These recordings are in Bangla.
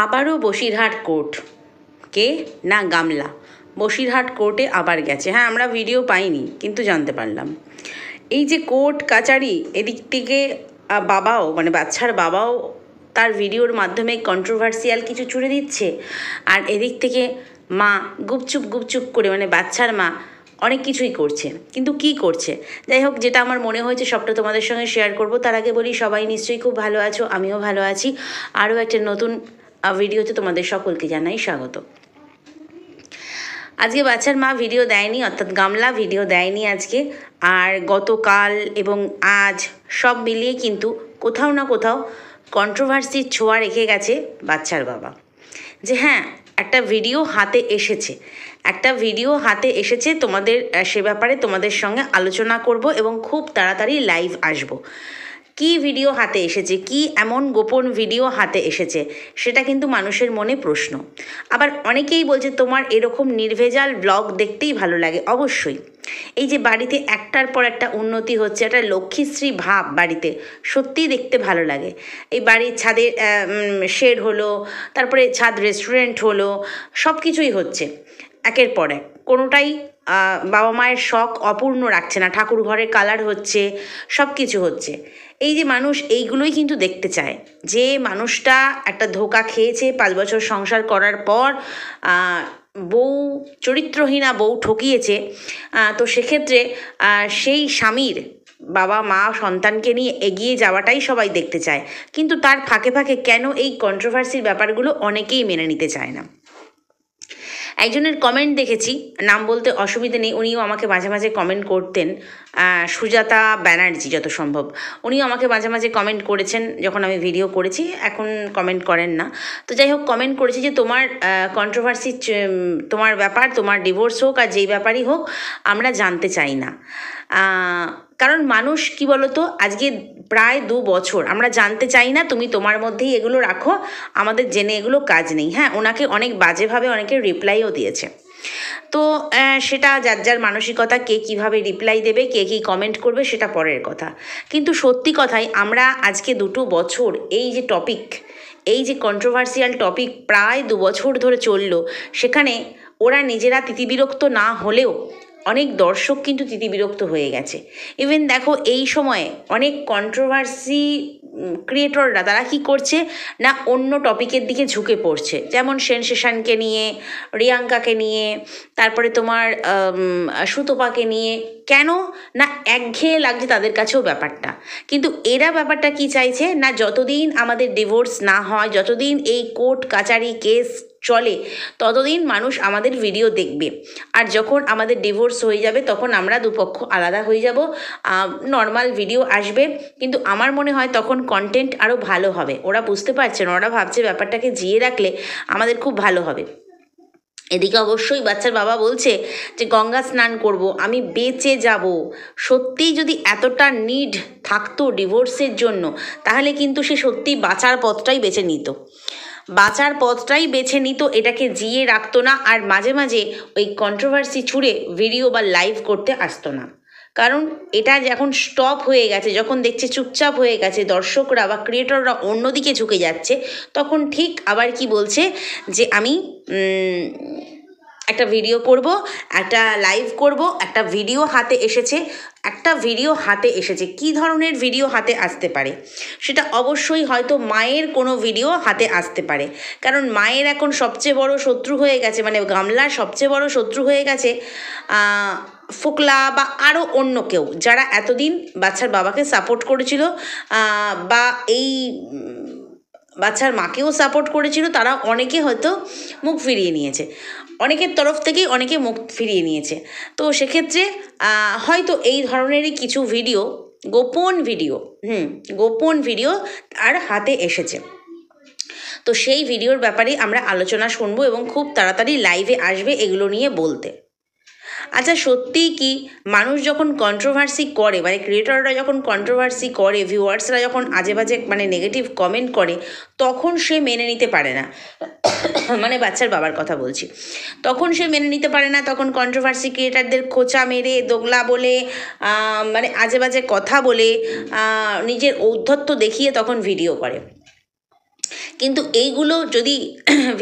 আবারও বসিরহাট কোর্ট, কে না গামলা বসিরহাট কোর্টে আবার গেছে। হ্যাঁ, আমরা ভিডিও পাইনি কিন্তু জানতে পারলাম। এই যে কোর্ট কাচারি, এদিক থেকে বাবাও মানে বাচ্চার বাবাও তার ভিডিওর মাধ্যমে কন্ট্রোভার্সিয়াল কিছু ছুড়ে দিচ্ছে, আর এদিক থেকে মা গুপচুপ গুপচুপ করে মানে বাচ্চার মা অনেক কিছুই করছে। কিন্তু কি করছে, যাই হোক, যেটা আমার মনে হয়েছে সবটা তোমাদের সঙ্গে শেয়ার করব। তার আগে বলি, সবাই নিশ্চয়ই খুব ভালো আছো, আমিও ভালো আছি। আরও একটা নতুন ভিডিওতে তোমাদের সকলকে জানাই স্বাগত। আজকে বাচ্চার মা ভিডিও দেয়নি, অর্থাৎ গামলা ভিডিও দেয়নি আজকে। আর গতকাল এবং আজ সব মিলিয়ে কিন্তু কোথাও না কোথাও কন্ট্রোভার্সির ছোঁয়া রেখে গেছে বাচ্চার বাবা। যে হ্যাঁ, একটা ভিডিও হাতে এসেছে, তোমাদের সে ব্যাপারে তোমাদের সঙ্গে আলোচনা করব এবং খুব তাড়াতাড়ি লাইভ আসব। কি ভিডিও হাতে এসেছে, কি এমন গোপন ভিডিও হাতে এসেছে, সেটা কিন্তু মানুষের মনে প্রশ্ন। আবার অনেকেই বলছে তোমার এরকম নির্ভেজাল ব্লগ দেখতেই ভালো লাগে। অবশ্যই এই যে বাড়িতে একটার পর একটা উন্নতি হচ্ছে, একটা লক্ষ্মীশ্রী ভাব বাড়িতে, সত্যিই দেখতে ভালো লাগে। এই বাড়ির ছাদে শেড হলো, তারপরে ছাদ রেস্টুরেন্ট হলো, সব কিছুই হচ্ছে একের পর এক। কোনোটাই বাবা মায়ের শখ অপূর্ণ রাখছে না। ঠাকুর ঘরে কালার হচ্ছে, সব কিছু হচ্ছে। এই যে মানুষ এইগুলোই কিন্তু দেখতে চায়, যে মানুষটা একটা ধোঁকা খেয়েছে 5 বছর সংসার করার পর, বউ চরিত্রহীনা বউ ঠকিয়েছে। তো সেক্ষেত্রে সেই স্বামীর বাবা মা সন্তানকে নিয়ে এগিয়ে যাওয়াটাই সবাই দেখতে চায়। কিন্তু তার ফাঁকে ফাঁকে কেন এই কন্ট্রোভার্সির ব্যাপারগুলো অনেকেই মেনে নিতে চায় না। একজনের কমেন্ট দেখেছি, নাম বলতে অসুবিধে নেই, উনিও আমাকে মাঝে মাঝে কমেন্ট করতেন, সুজাতা ব্যানার্জি যত সম্ভব। উনিও আমাকে মাঝে মাঝে কমেন্ট করেছেন যখন আমি ভিডিও করেছি, এখন কমেন্ট করেন না। তো যাই হোক, কমেন্ট করেছি যে তোমার কন্ট্রোভার্সি, তোমার ব্যাপার, তোমার ডিভোর্স হোক আর যেই ব্যাপারই হোক, আমরা জানতে চাই না। কারণ মানুষ কি বলতো, আজকে প্রায় 2 বছর আমরা জানতে চাই না, তুমি তোমার মধ্যেই এগুলো রাখো, আমাদের জেনে এগুলো কাজ নেই। হ্যাঁ, ওনাকে অনেক বাজেভাবে অনেকে রিপ্লাইও দিয়েছে। তো সেটা যার যার মানসিকতা, কে কীভাবে রিপ্লাই দেবে, কে কী কমেন্ট করবে, সেটা পরের কথা। কিন্তু সত্যি কথাই, আমরা আজকে 2 বছর এই যে টপিক, এই যে কন্ট্রোভার্সিয়াল টপিক প্রায় 2 বছর ধরে চললো, সেখানে ওরা নিজেরা তিতিবিরক্ত না হলেও অনেক দর্শক কিন্তু তিতিবিরক্ত হয়ে গেছে। ইভেন দেখো, এই সময়ে অনেক কন্ট্রোভার্সি ক্রিয়েটররা তারা কি করছে না, অন্য টপিকের দিকে ঝুঁকে পড়ছে। যেমন সেনসেশনকে নিয়ে, রিয়াঙ্কাকে নিয়ে, তারপরে তোমার সুতপাকে নিয়ে। কেন না, একঘেয়ে লাগছে তাদের কাছেও ব্যাপারটা। কিন্তু এরা ব্যাপারটা কি চাইছে না, যতদিন আমাদের ডিভোর্স না হয়, যতদিন এই কোর্ট কাচারি কেস চলে, ততদিন মানুষ আমাদের ভিডিও দেখবে। আর যখন আমাদের ডিভোর্স হয়ে যাবে, তখন আমরা দুপক্ষ আলাদা হয়ে যাব, নর্মাল ভিডিও আসবে। কিন্তু আমার মনে হয় তখন কন্টেন্ট আরও ভালো হবে। ওরা বুঝতে পারছে না, ওরা ভাবছে ব্যাপারটাকে জিয়ে রাখলে আমাদের খুব ভালো হবে। এদিকে অবশ্যই বাচ্চার বাবা বলছে যে গঙ্গা স্নান করব, আমি বেঁচে যাব। সত্যিই যদি এতটা নিড থাকতো ডিভোর্সের জন্য, তাহলে কিন্তু সে সত্যিই বাঁচার পথটাই বেছে নিত, এটাকে জিয়ে রাখতো না। আর মাঝে মাঝে ওই কন্ট্রোভার্সি ছুড়ে ভিডিও বা লাইভ করতে আসতো না। কারণ এটা যখন স্টপ হয়ে গেছে, যখন দেখছে চুপচাপ হয়ে গেছে, দর্শকরা বা ক্রিয়েটররা অন্যদিকে ঝুঁকে যাচ্ছে, তখন ঠিক আবার কি বলছে যে আমি একটা ভিডিও করব, একটা লাইভ করব। একটা ভিডিও হাতে এসেছে। কী ধরনের ভিডিও হাতে আসতে পারে, সেটা অবশ্যই হয়তো মায়ের কোনো ভিডিও হাতে আসতে পারে। কারণ মায়ের এখন সবচেয়ে বড় শত্রু হয়ে গেছে, মানে গামলার সবচেয়ে বড় শত্রু হয়ে গেছে ফোকলা বা আরও অন্য কেউ, যারা এতদিন বাচ্চার বাবাকে সাপোর্ট করেছিল বা এই বাচ্চার মাকেও সাপোর্ট করেছিল। তারা অনেকে হয়তো মুখ ফিরিয়ে নিয়েছে, অনেকের তরফ থেকেই অনেকে মুখ ফিরিয়ে নিয়েছে। তো সেক্ষেত্রে হয়তো এই ধরনেরই কিছু ভিডিও, গোপন ভিডিও আর হাতে এসেছে। তো সেই ভিডিওর ব্যাপারেই আমরা আলোচনা শুনবো এবং খুব তাড়াতাড়ি লাইভে আসবে এগুলো নিয়ে বলতে। আচ্ছা, সত্যিই কি মানুষ যখন কন্ট্রোভার্সি করে, মানে ক্রিয়েটররা যখন কন্ট্রোভার্সি করে, ভিউয়ার্সরা যখন আজে বাজে মানে নেগেটিভ কমেন্ট করে, তখন সে মেনে নিতে পারে না। মানে বাচ্চার বাবার কথা বলছি। তখন সে মেনে নিতে পারে না, তখন কন্ট্রোভার্সি ক্রিয়েটারদের খোঁচা মেরে, দোগলা বলে, মানে আজে বাজে কথা বলে, নিজের ঔদ্ধত্য দেখিয়ে তখন ভিডিও করে। কিন্তু এইগুলো যদি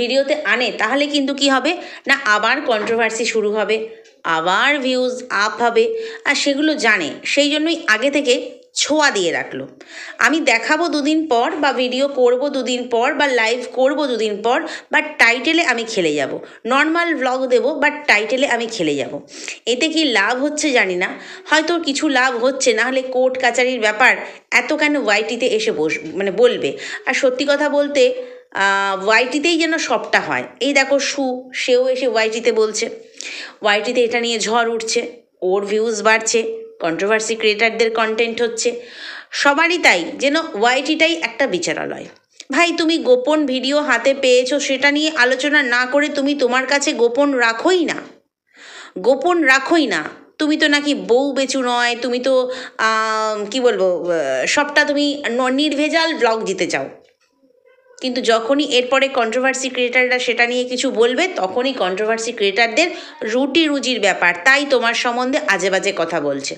ভিডিওতে আনে তাহলে কিন্তু কি হবে না, আবার কন্ট্রোভার্সি শুরু হবে, আবার ভিউজ আপ হবে। আর সেগুলো জানে, সেই জন্যই আগে থেকে ছোঁয়া দিয়ে রাখলো। আমি দেখাবো দুদিন পর, বা ভিডিও করব দুদিন পর, বা লাইভ করব দুদিন পর, বাট টাইটেলে আমি খেলে যাব। নর্মাল ভ্লগ দেবো, বাট টাইটেলে আমি খেলে যাব। এতে কি লাভ হচ্ছে জানি না, হয়তো কিছু লাভ হচ্ছে, না হলে কোর্ট কাচারির ব্যাপার এত কেন ওয়াইটিতে এসে মানে বলবে। আর সত্যি কথা বলতে ওয়াইটিতেই যেন সবটা হয়। এই দেখো সেও এসে ওয়াইটিতে বলছে, ওয়াইটিতে এটা নিয়ে ঝড় উঠছে, ওর ভিউজ বাড়ছে, কন্ট্রোভার্সি ক্রিয়েটারদের কন্টেন্ট হচ্ছে, সবারই তাই, যেন ওয়াইটিটাই একটা বিচারালয়। ভাই, তুমি গোপন ভিডিও হাতে পেয়েছো, সেটা নিয়ে আলোচনা না করে তুমি তোমার কাছে গোপন রাখোই না, গোপন রাখোই না। তুমি তো নাকি বউ বেচু নয়, তুমি তো কি বলবো, সবটা তুমি নির্ভেজাল ব্লগ দিতে চাও। কিন্তু যখনই এরপরে কন্ট্রোভার্সি ক্রিয়েটাররা সেটা নিয়ে কিছু বলবে, তখনই কন্ট্রোভার্সি ক্রিয়েটারদের রুজির ব্যাপার, তাই তোমার সম্বন্ধে আজে বাজে কথা বলছে।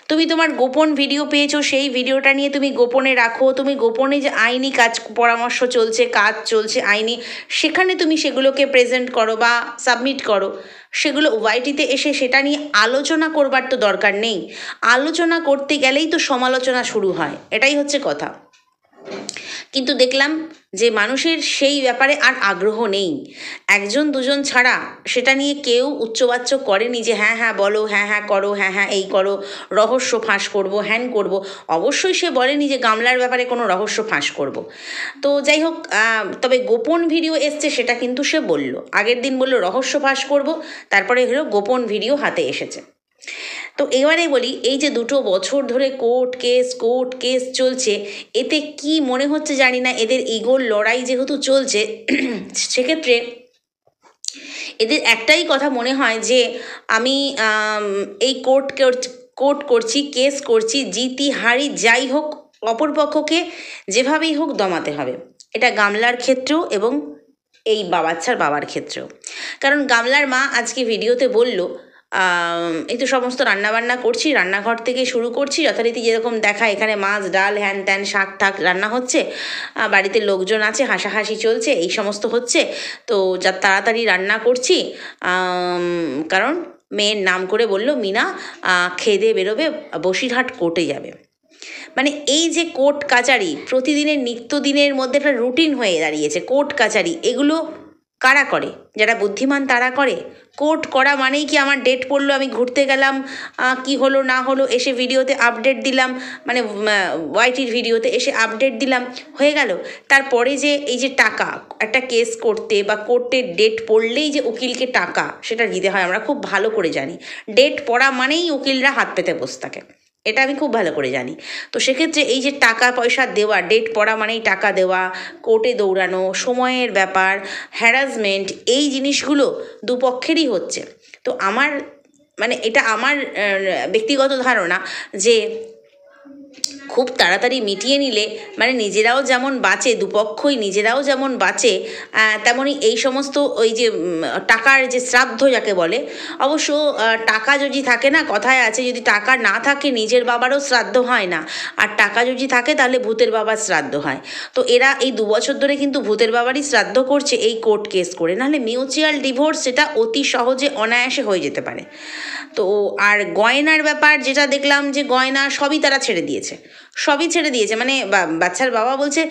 তুমি তোমার গোপন ভিডিও পেয়েছো, সেই ভিডিওটা নিয়ে তুমি গোপনে রাখো, তুমি গোপনে যে আইনি কাজ পরামর্শ চলছে, কাজ চলছে আইনি, সেখানে তুমি সেগুলোকে প্রেজেন্ট করো বা সাবমিট করো। সেগুলো ওয়াইটিতে এসে সেটা নিয়ে আলোচনা করবার তো দরকার নেই। আলোচনা করতে গেলেই তো সমালোচনা শুরু হয়, এটাই হচ্ছে কথা। কিন্তু দেখলাম যে মানুষের সেই ব্যাপারে আর আগ্রহ নেই। একজন দুজন ছাড়া সেটা নিয়ে কেউ উচ্চবাচ্য করেনি যে হ্যাঁ হ্যাঁ বলো, হ্যাঁ হ্যাঁ করো, হ্যাঁ হ্যাঁ এই করো, রহস্য ফাঁস করব, হ্যান করব। অবশ্যই সে বলেনি যে গামলার ব্যাপারে কোনো রহস্য ফাঁস করব। তো যাই হোক, তবে গোপন ভিডিও এসছে সেটা কিন্তু সে বলল। আগের দিন বলল রহস্য ফাঁস করব, তারপরে হলো গোপন ভিডিও হাতে এসেছে। তো এবারে বলি, এই যে 2 বছর ধরে কোর্ট কেস চলছে, এতে কি মনে হচ্ছে জানি না, এদের ইগোর লড়াই যেহেতু চলছে, সেক্ষেত্রে এদের একটাই কথা মনে হয় যে আমি এই কোর্ট করছি, কেস করছি, জিতি হারি যাই হোক, অপরপক্ষকে যেভাবেই হোক দমাতে হবে। এটা গামলার ক্ষেত্রেও এবং এই বাচ্চার বাবার ক্ষেত্রেও। কারণ গামলার মা আজকে ভিডিওতে বলল, এই তো সমস্ত রান্নাবান্না করছি, রান্নাঘর থেকে শুরু করছি, যথারীতি যেরকম দেখা এখানে মাছ ডাল হ্যান ত্যান শাক ঠাক রান্না হচ্ছে, বাড়িতে লোকজন আছে, হাসাহাসি চলছে, এই সমস্ত হচ্ছে। তো যা তাড়াতাড়ি রান্না করছি, কারণ মেয়ের নাম করে বলল মিনা খেয়ে দিয়ে বেরোবে, বসিরহাট কোর্টে যাবে। মানে এই যে কোর্ট কাচারি প্রতিদিনের নিত্যদিনের মধ্যে একটা রুটিন হয়ে দাঁড়িয়েছে। কোর্ট কাচারি এগুলো কারা করে? যারা বুদ্ধিমান তারা করে। কোর্ট করা মানেই কি আমার ডেট পড়লো, আমি ঘুরতে গেলাম, কি হলো না হলো এসে ভিডিওতে আপডেট দিলাম, মানে ওয়াইটির ভিডিওতে এসে আপডেট দিলাম, হয়ে গেল। তারপরে যে এই যে টাকা, একটা কেস করতে বা কোর্টের ডেট পড়লেই যে উকিলকে টাকা সেটা দিতে হয়, আমরা খুব ভালো করে জানি। ডেট পড়া মানেই উকিলরা হাত পেতে বসে থাকে, এটা আমি খুব ভালো করে জানি। তো সেক্ষেত্রে এই যে টাকা পয়সা দেওয়া, ডেট পড়া মানেই টাকা দেওয়া, কোর্টে দৌড়ানো, সময়ের ব্যাপার, হ্যারাসমেন্ট, এই জিনিসগুলো দুপক্ষেরই হচ্ছে। তো আমার মানে এটা আমার ব্যক্তিগত ধারণা যে খুব তাড়াতাড়ি মিটিয়ে নিলে মানে নিজেরাও যেমন বাঁচে, দুপক্ষই নিজেরাও যেমন বাঁচে, তেমনই এই সমস্ত ওই যে টাকার যে শ্রাদ্ধ যাকে বলে, অবশ্য টাকা যদি থাকে না, কথায় আছে যদি টাকা না থাকে নিজের বাবারও শ্রাদ্ধ হয় না, আর টাকা যদি থাকে তাহলে ভূতের বাবার শ্রাদ্ধ হয়। তো এরা এই 2 বছর ধরে কিন্তু ভূতের বাবারই শ্রাদ্ধ করছে এই কোর্ট কেস করে, নাহলে মিউচুয়াল ডিভোর্স সেটা অতি সহজে অনায়াসে হয়ে যেতে পারে। তো আর গয়নার ব্যাপার যেটা দেখলাম, যে গয়না সবই তারা ছেড়ে দিয়েছে, সবই ছেড়ে দিয়েছে। মানে বাচ্চার বাবা বলছে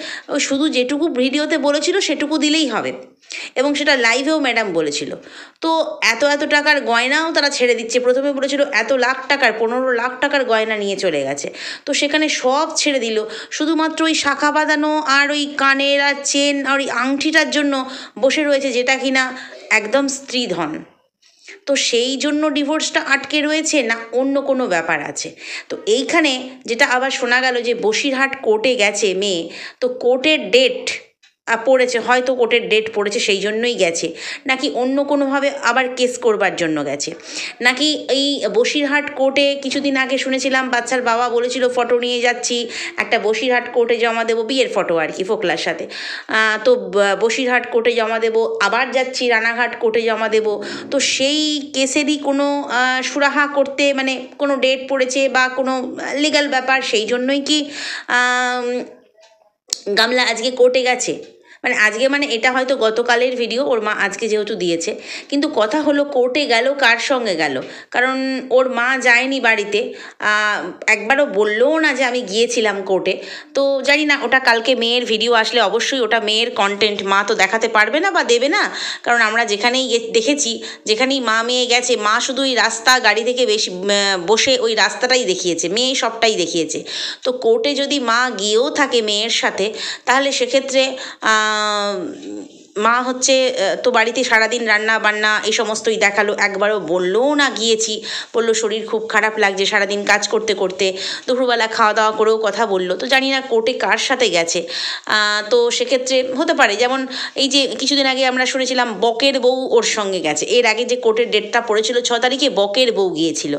শুধু যেটুকু ভিডিওতে বলেছিল সেটুকু দিলেই হবে, এবং সেটা লাইভেও ম্যাডাম বলেছিল। তো এত টাকার গয়নাও তারা ছেড়ে দিচ্ছে। প্রথমে বলেছিল এত লাখ টাকার, 15 লাখ টাকার গয়না নিয়ে চলে গেছে, তো সেখানে সব ছেড়ে দিল, শুধুমাত্র ওই শাখা বাঁধানো আর ওই কানের আর চেন আর ওই আংটিটার জন্য বসে রয়েছে, যেটা কিনা একদম স্ত্রীধন। তো সেই জন্য ডিভোর্সটা আটকে রয়েছে, না অন্য কোনো ব্যাপার আছে? তো এইখানে যেটা আবার শোনা গেল যে বসিরহাট কোর্টে গেছে মেয়ে, তো কোর্টের ডেট পড়েছে, হয়তো কোর্টের ডেট পড়েছে সেই জন্যই গেছে, নাকি অন্য কোনোভাবে আবার কেস করবার জন্য গেছে, নাকি এই বসিরহাট কোর্টে কিছুদিন আগে শুনেছিলাম বাচ্চার বাবা বলেছিল ফটো নিয়ে যাচ্ছি, একটা বসিরহাট কোর্টে জমা দেবো, বিয়ের ফটো আর কি ফোকলার সাথে, তো বসিরহাট কোর্টে জমা দেবো, আবার যাচ্ছি রানাঘাট কোর্টে জমা দেবো। তো সেই কেসেরই কোনো সুরাহা করতে, মানে কোনো ডেট পড়েছে বা কোনো লিগ্যাল ব্যাপার, সেই জন্যই কি গামলা আজকে কোর্টে গেছে, মানে আজকে মানে এটা হয়তো গতকালের ভিডিও, ওর মা আজকে যেহেতু দিয়েছে, কিন্তু কথা হলো কোর্টে গেল কার সঙ্গে গেল? কারণ ওর মা যায়নি বাড়িতে, একবারও বললোও না যে আমি গিয়েছিলাম কোর্টে। তো জানি না, ওটা কালকে মেয়ের ভিডিও আসলে অবশ্যই ওটা মেয়ের কন্টেন্ট, মা তো দেখাতে পারবে না বা দেবে না। কারণ আমরা যেখানেই দেখেছি, যেখানেই মা মেয়ে গেছে, মা শুধু ওই রাস্তা গাড়ি থেকে বেশি বসে ওই রাস্তাটাই দেখিয়েছে, মেয়ে সবটাই দেখিয়েছে। তো কোর্টে যদি মা গিয়েও থাকে মেয়ের সাথে, তাহলে সেক্ষেত্রে মা হচ্ছে তো বাড়িতে সারাদিন রান্না বান্না এই সমস্তই দেখালো, একবারও বললোও না গিয়েছি, বললো শরীর খুব খারাপ লাগছে সারাদিন কাজ করতে করতে, দুপুরবেলা খাওয়া দাওয়া করেও কথা বললো। তো জানি না কোর্টে কার সাথে গেছে। তো সেক্ষেত্রে হতে পারে, যেমন এই যে কিছুদিন আগে আমরা শুনেছিলাম বকের বউ ওর সঙ্গে গেছে, এর আগে যে কোর্টের ডেটটা পড়েছিল 6 তারিখে, বকের বউ গিয়েছিল,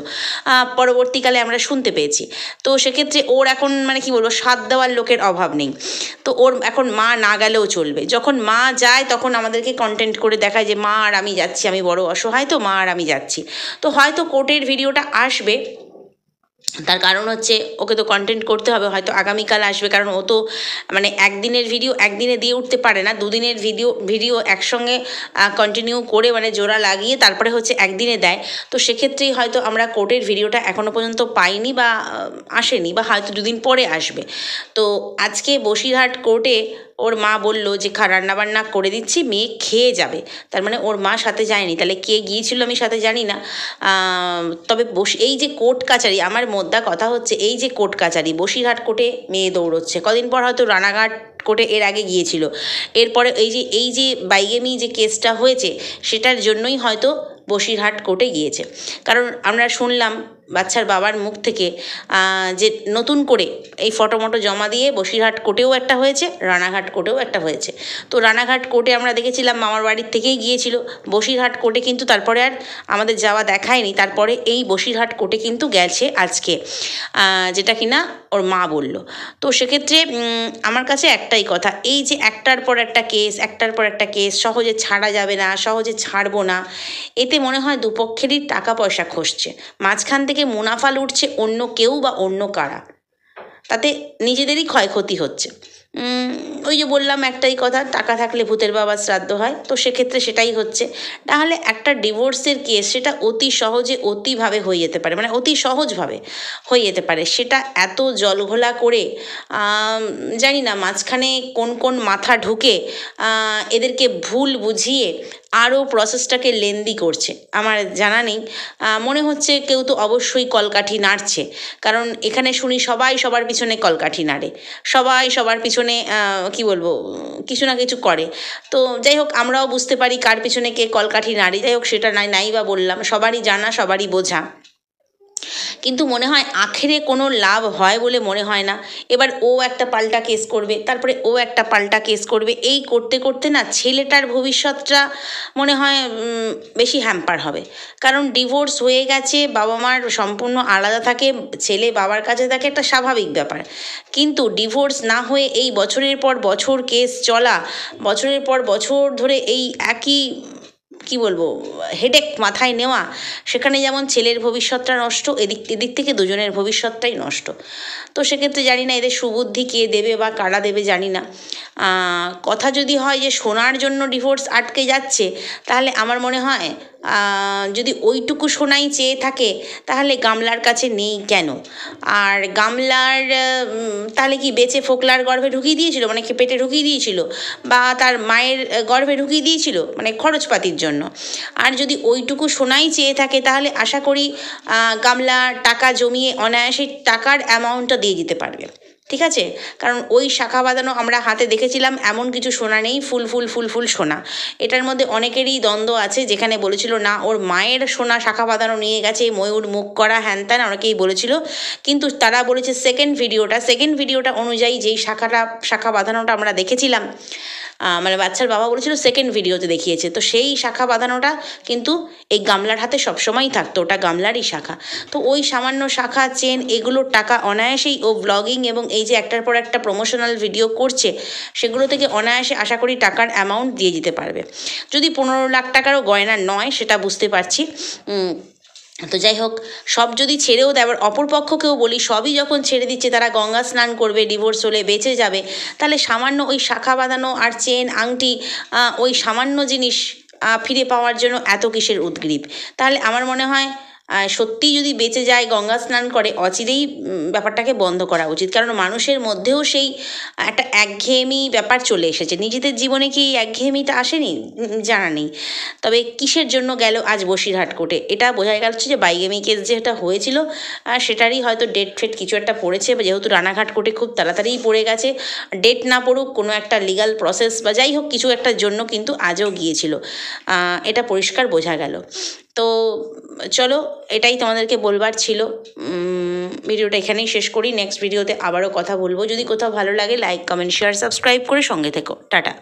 পরবর্তীকালে আমরা শুনতে পেয়েছি। তো সেক্ষেত্রে ওর এখন মানে কি বলবো, সাথ দেওয়ার লোকের অভাব নেই। তো ওর এখন মা না গেলেও চলবে, যখন মা যায় তখন আমাদেরকে কন্টেন্ট করে দেখায় যে মা আর আমি যাচ্ছি, আমি বড় অসহায়, তো মা আর আমি যাচ্ছি। তো হয়তো কোর্টের ভিডিওটা আসবে, তার কারণ হচ্ছে ওকে তো কন্টেন্ট করতে হবে, হয়তো আগামীকাল আসবে, কারণ ও তো মানে একদিনের ভিডিও একদিনে দিয়ে উঠতে পারে না, দুদিনের ভিডিও একসঙ্গে কন্টিনিউ করে মানে জোড়া লাগিয়ে তারপরে হচ্ছে একদিনে দেয়। তো সেক্ষেত্রেই হয়তো আমরা কোর্টের ভিডিওটা এখনও পর্যন্ত পাইনি বা আসেনি, বা হয়তো দুদিন পরে আসবে। তো আজকে বসিরহাট কোর্টে ওর মা বলল যে রান্নাবান্না করে দিচ্ছি, মেয়ে খেয়ে যাবে। তার মানে ওর মা সাথে যায়নি, তাহলে কে গিয়েছিল আমি সাথে জানি না। তবে এই যে কোর্ট কাচারি, আমার মোদ্দা কথা হচ্ছে এই যে কোর্ট কাচারি, বসিরহাট কোর্টে মেয়ে দৌড়চ্ছে, কদিন পর হয়তো রানাঘাট কোর্টে এর আগে গিয়েছিল, এরপরে এই যে বাইগেমি যে কেসটা হয়েছে সেটার জন্যই হয়তো বসিরহাট কোর্টে গিয়েছে। কারণ আমরা শুনলাম বাচ্চার বাবার মুখ থেকে যে নতুন করে এই ফটো মটো জমা দিয়ে বসিরহাট কোর্টেও একটা হয়েছে, রানাঘাট কোর্টেও একটা হয়েছে। তো রানাঘাট কোর্টে আমরা দেখেছিলাম মামার বাড়ির থেকেই গিয়েছিল, বসিরহাট কোর্টে কিন্তু তারপরে আর আমাদের যাওয়া দেখায়নি। তারপরে এই বসিরহাট কোর্টে কিন্তু গেছে আজকে, যেটা কিনা ওর মা বলল। তো সেক্ষেত্রে আমার কাছে একটাই কথা, এই যে একটার পর একটা কেস সহজে ছাড়া যাবে না, সহজে ছাড়বো না, এতে মনে হয় দুপক্ষেরই টাকা পয়সা খসছে, মাঝখান থেকে মুনাফা লুটছে অন্য কেউ বা অন্য কারা, তাতে নিজেদেরই ক্ষয়ক্ষতি হচ্ছে। ওই যে বললাম একটাই কথা, টাকা থাকলে ভূতের বাবার শ্রাদ্ধ হয়, তো সেক্ষেত্রে সেটাই হচ্ছে। তাহলে একটা ডিভোর্সের কেস সেটা অতি সহজে অতিভাবে হয়ে যেতে পারে, মানে অতি সহজভাবে হয়ে যেতে পারে, সেটা এত জলঘোলা করে জানি না মাঝখানে কোন কোন মাথা ঢুকে এদেরকে ভুল বুঝিয়ে আরও প্রসেসটাকে লেন্দি করছে, আমার জানা নেই। মনে হচ্ছে কেউ তো অবশ্যই কলকাঠি নাড়ছে, কারণ এখানে শুনি সবাই সবার পিছনে কলকাঠি নাড়ে, সবাই সবার পিছনে কি বলবো কিছু না কিছু করে। তো যাই হোক, আমরাও বুঝতে পারি কার পিছনে কে কলকাঠি নাড়ে, যাই হোক সেটা নাই বা বললাম, সবারই জানা সবারই বোঝা, কিন্তু মনে হয় আখেরে কোনো লাভ হয় বলে মনে হয় না। এবার ও একটা পাল্টা কেস করবে, তারপরে ও একটা পাল্টা কেস করবে, এই করতে করতে না ছেলেটার ভবিষ্যৎটা মনে হয় বেশি হ্যাম্পার হবে। কারণ ডিভোর্স হয়ে গেছে, বাবা মার সম্পূর্ণ আলাদা থাকে, ছেলে বাবার কাছে থাকে, একটা স্বাভাবিক ব্যাপার। কিন্তু ডিভোর্স না হয়ে এই বছরের পর বছর কেস চলা, বছরের পর বছর ধরে এই একই কি বলবো হেডেক মাথায় নেওয়া, সেখানে যেমন ছেলের ভবিষ্যৎটা নষ্ট, এদিক থেকে দুজনের ভবিষ্যৎটাই নষ্ট। তো সেক্ষেত্রে জানি না এদের সুবুদ্ধি কে দেবে বা কারা দেবে জানি না। কথা যদি হয় যে সোনার জন্য ডিভোর্স আটকে যাচ্ছে, তাহলে আমার মনে হয় যদি ওইটুকু সোনাই চেয়ে থাকে তাহলে গামলার কাছে নেই কেন? আর গামলার তাহলে কি বেচে ফোকলার গর্ভে ঢুকিয়ে দিয়েছিল, মানে কি পেটে ঢুকিয়ে দিয়েছিল, বা তার মায়ের গর্ভে ঢুকিয়ে দিয়েছিল মানে খরচপাতির জন্য? আর যদি ওইটুকু সোনাই চেয়ে থাকে তাহলে আশা করি গামলা টাকা জমিয়ে অনায়াসে টাকার অ্যামাউন্টটা দিয়ে দিতে পারবে, ঠিক আছে? কারণ ওই শাখা বাঁধানো আমরা হাতে দেখেছিলাম, এমন কিছু সোনা নেই, ফুল সোনা। এটার মধ্যে অনেকেরই দ্বন্দ্ব আছে, যেখানে বলেছিল না ওর মায়ের সোনা শাখা বাঁধানো নিয়ে গেছে, ময়ূর মুখ করা হ্যান ত্যান অনেকেই বলেছিল, কিন্তু তারা বলেছে সেকেন্ড ভিডিওটা অনুযায়ী যেই শাখা বাঁধানোটা আমরা দেখেছিলাম, মানে বাচ্চার বাবা বলেছিল সেকেন্ড ভিডিওতে দেখিয়েছে, তো সেই শাখা বাঁধানোটা কিন্তু এই গামলার হাতে সবসময়ই থাকতো, ওটা গামলারই শাখা। তো ওই সামান্য শাখা চেন এগুলোর টাকা অনায়াসেই ও ব্লগিং এবং এই যে একটার পর একটা প্রমোশনাল ভিডিও করছে, সেগুলো থেকে অনায়াসে আশা করি টাকার অ্যামাউন্ট দিয়ে দিতে পারবে। যদি 15 লাখ টাকারও গয়না নয় সেটা বুঝতে পারছি, তো যাই হোক, সব যদি ছেড়েও দেয়, আবার অপর পক্ষকেও বলি, সবই যখন ছেড়ে দিচ্ছে, তারা গঙ্গা স্নান করবে, ডিভোর্স হলে বেঁচে যাবে, তাহলে সামান্য ওই শাখা বাঁধানো আর চেন আংটি, ওই সামান্য জিনিস ফিরে পাওয়ার জন্য এত কিসের উদগ্রীব? তাহলে আমার মনে হয় সত্যিই যদি বেঁচে যায়, গঙ্গা স্নান করে, অচিরেই ব্যাপারটাকে বন্ধ করা উচিত। কারণ মানুষের মধ্যেও সেই একটা একঘেয়েমি ব্যাপার চলে এসেছে। নিজেদের জীবনে কি এই একঘেয়েমিটা আসেনি? জানা নেই। তবে কিসের জন্য গেল আজ বসিরহাট কোর্টে, এটা বোঝা যাচ্ছে যে বাইগেমি কেস যেটা হয়েছিল সেটারই হয়তো ডেট ফেট কিছু একটা পড়েছে, যেহেতু রানাঘাট কোর্টে খুব তাড়াতাড়িই পড়ে গেছে। ডেট না পড়ুক, কোনো একটা লিগাল প্রসেস বা যাই হোক কিছু একটার জন্য কিন্তু আজও গিয়েছিল, এটা পরিষ্কার বোঝা গেল। তো চলো, এটাই তোমাদেরকে বলবার ছিল। ভিডিওটা এখানেই শেষ করি। নেক্সট ভিডিওতে আবারও কথা বলবো। যদি কোথাও ভালো লাগে, লাইক, কমেন্ট, শেয়ার, সাবস্ক্রাইব করে সঙ্গে থেকো। টাটা।